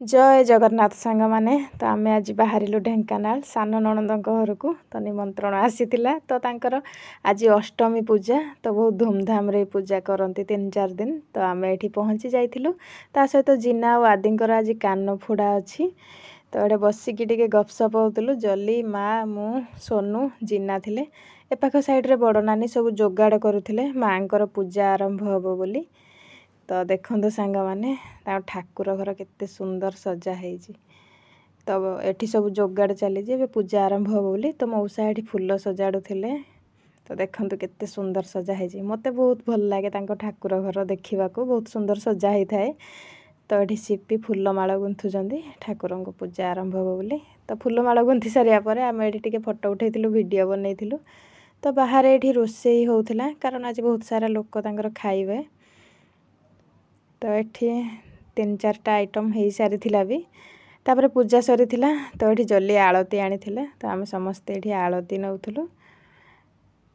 जय जगन्नाथ सांग माने तो आमे आज बाहरिलु ढेंकानाल सान नणंदଙ୍କ घरକୁ तो निमंत्रण आसीथिला तो तांकर आज अष्टमी पूजा तो बहुत धूमधाम रे पूजा करंती 3-4 दिन तो आमे एठी पहुंची जाइथिलु ता सहित जिना और आदिंकर आज कान फुडा अछि तो एडे बसी की टिके गपसप होतलु जली माँ मु सोनू जिना थिले ए पाख साइड रे बड़ नानी सब जोगाड़ करूथिले मांकर पूजा आरंभ हबो बोली तो देखो सांग माने ठाकुर घर केते सुंदर सजा है तो एठी सब जोगाड़ चली पूजा आरंभ हो बोली तो मौसा एठी फूल सजाड़ू थिले तो देखो केते सुंदर सजा है मते बहुत भल लागे तांको ठाकुर घर देखा बहुत सुंदर सजा ही थाए तो ये सीपी फूलमाल गुंथुचंदी ठाकुर को पूजा आरंभ हो बोली तो फूलमाल गुंथि सारिया पर आम ये फोटो उठेइथिलु वीडियो बनैथिलु तो बाहर ये रोषेई होउथिला कारण आज बहुत सारा लोक तांकर खाइबे तो ये 3-4टा आइटम हो सारी भी तापर पूजा सरी थिला तो ये जल्दी आलती आनी तो आम समस्ते ये आलती नौथुलु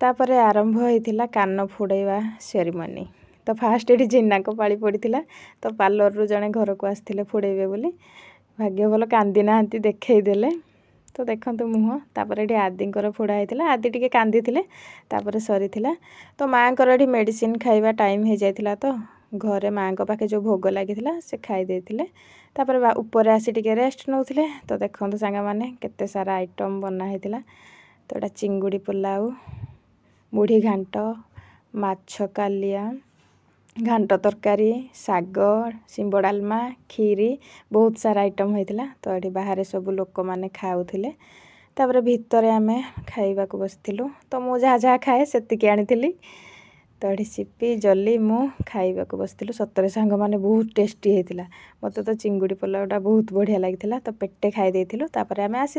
तापर आरंभ होइथिला कान फुड़ेवा सेरेमनी तो फास्ट ये जिन्ना को पाली पड़ीथिला तो पार्लर रु जने घर को आसथिले फुड़ेबे बोली भाग्य भल कांदी नाहंती देखैदेले तो देखंतु मुह तापर ये आदिंकर फुड़ा होइथिला आदि टिके कांदी थिले तापर सरी थिला तो मांकर ये मेडिसिन खाइबा टाइम हो जाइथिला तो घरे माँ को पाखे जो भोग लगी से खाई देथिले तापर ऊपर आसी टिके रेस्ट नौथिले तो देखंतु सांग माने केते सारा आइटम बना हेतिला तो एटा चिंगुड़ी पुलाव मुढ़ी घांट माछ कालिया घांट तरकारी साग शिंब डालमा खीरी बहुत सारा आइटम होइतिला तो ये बाहर सब लोक माने खाउथिले तापर भितरे आमे खाइबा को बसथिलु तो मु जहा जहा खाए सेतिकी आनिथिली तो ये सीपी जली मु खाइबा को बसथिलु सतरे सांग माने बहुत टेस्टी हेतिला मते तो चिंगुड़ी पुलावटा बहुत बढ़िया लागिथिला तो पेटे खाई देथिलु तापर आमे आसी